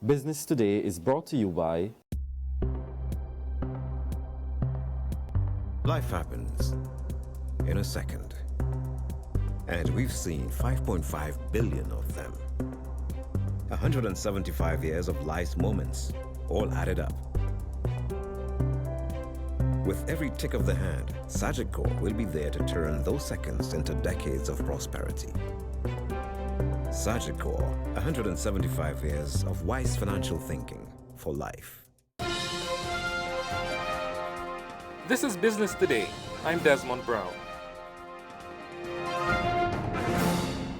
Business Today is brought to you by Life happens in a second, and we've seen 5.5 billion of them. 175 years of life's moments, all added up. With every tick of the hand, Sagicor will be there to turn those seconds into decades of prosperity. Sagicor, 175 years of wise financial thinking for life. This is Business Today. I'm Desmond Brown.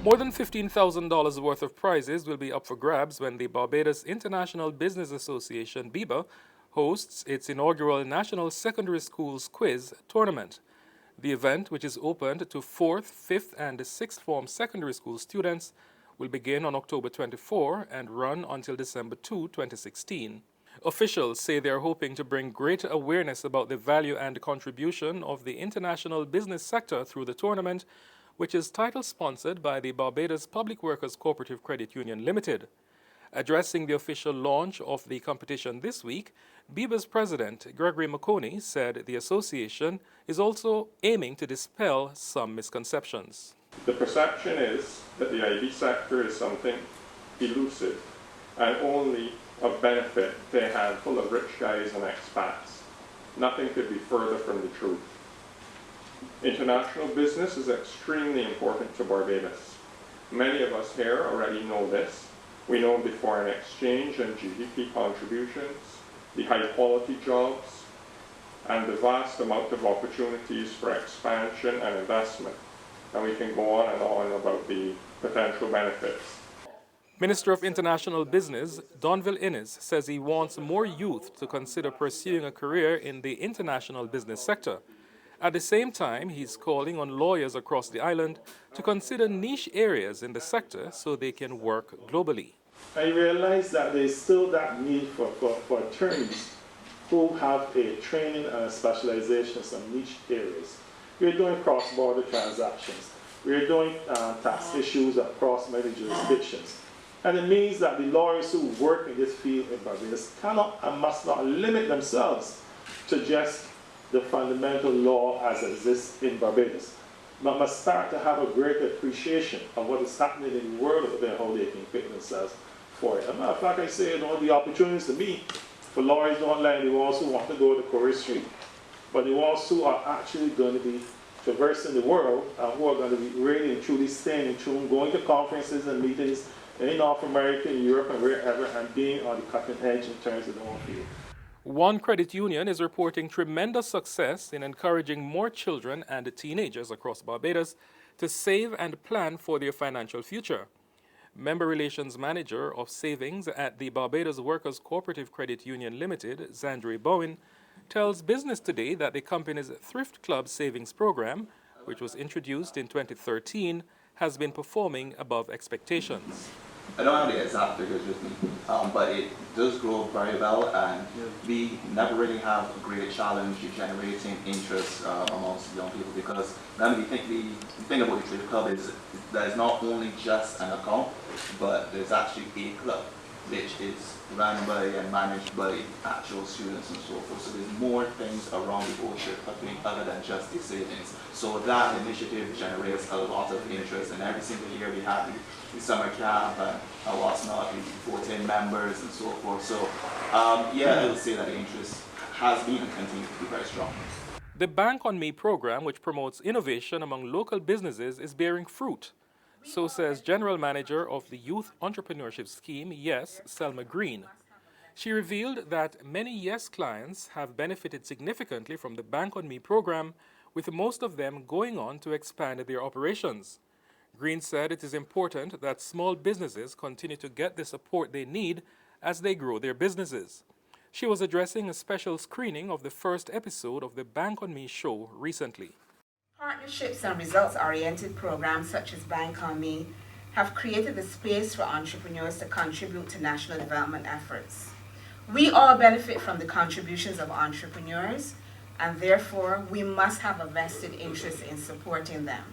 More than $15,000 worth of prizes will be up for grabs when the Barbados International Business Association, BIBA, hosts its inaugural National Secondary Schools Quiz tournament. The event, which is open to 4th, 5th, and 6th form secondary school students, will begin on October 24 and run until December 2, 2016. Officials say they are hoping to bring greater awareness about the value and contribution of the international business sector through the tournament, which is title-sponsored by the Barbados Public Workers Cooperative Credit Union Limited. Addressing the official launch of the competition this week, BIBA's president, Gregory McConey, said the association is also aiming to dispel some misconceptions. The perception is that the IB sector is something elusive and only of benefit to a handful of rich guys and expats. Nothing could be further from the truth. International business is extremely important to Barbados. Many of us here already know this. We know the foreign exchange and GDP contributions, the high quality jobs, and the vast amount of opportunities for expansion and investment. And we can go on and on about the potential benefits. Minister of International Business, Donville Innes, says he wants more youth to consider pursuing a career in the international business sector. At the same time, he's calling on lawyers across the island to consider niche areas in the sector so they can work globally. I realize that there's still that need for attorneys who have a training and a specialization in some niche areas. We're doing cross-border transactions. We're doing tax issues across many jurisdictions. And it means that the lawyers who work in this field in Barbados cannot and must not limit themselves to just the fundamental law as it exists in Barbados, but must start to have a greater appreciation of what is happening in the world out there, how they can equip themselves for it. As a matter of fact, I say, the opportunities to me for lawyers don't lie, the ones who want to go to Corey Street, but the ones who are actually going to be traversing the world and who are going to be really and truly staying in tune, going to conferences and meetings in North America, in Europe, and wherever, and being on the cutting edge in terms of the whole field. One credit union is reporting tremendous success in encouraging more children and teenagers across Barbados to save and plan for their financial future. Member Relations Manager of Savings at the Barbados Workers Cooperative Credit Union Limited, Zandri Bowen, tells Business Today that the company's Thrift Club Savings Program, which was introduced in 2013, has been performing above expectations. I don't have the exact figures with me, but it does grow very well, and we never really have a great challenge in generating interest amongst young people, because then the thing about the Thrift Club is there's not only just an account, but there's actually a club which is run by and managed by actual students and so forth. So there's more things around the OSHA other than just the savings. So that initiative generates a lot of interest, and every single year we have the summer camp and what's not, the 14 members and so forth. So I would say that the interest has been and continues to be very strong. The Bank on Me program, which promotes innovation among local businesses, is bearing fruit. So says General Manager of the Youth Entrepreneurship Scheme, YES, Selma Green. She revealed that many YES clients have benefited significantly from the Bank on Me program, with most of them going on to expand their operations. Green said it is important that small businesses continue to get the support they need as they grow their businesses. She was addressing a special screening of the first episode of the Bank on Me show recently. Partnerships and results-oriented programs such as Bank on Me have created a space for entrepreneurs to contribute to national development efforts. We all benefit from the contributions of entrepreneurs, and therefore we must have a vested interest in supporting them.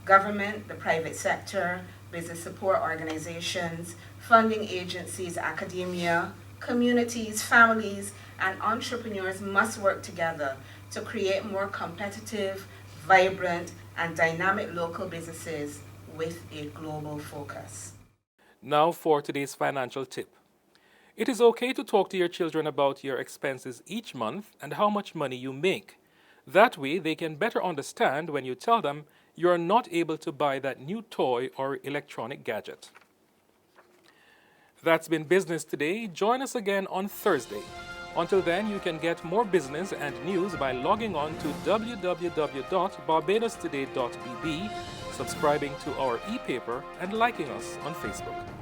Government, the private sector, business support organizations, funding agencies, academia, communities, families, and entrepreneurs must work together to create more competitive, vibrant, and dynamic local businesses with a global focus. Now for today's financial tip. It is okay to talk to your children about your expenses each month and how much money you make. That way, they can better understand when you tell them you are not able to buy that new toy or electronic gadget. That's been Business Today. Join us again on Thursday. Until then, you can get more business and news by logging on to www.barbadostoday.bb, subscribing to our e-paper, and liking us on Facebook.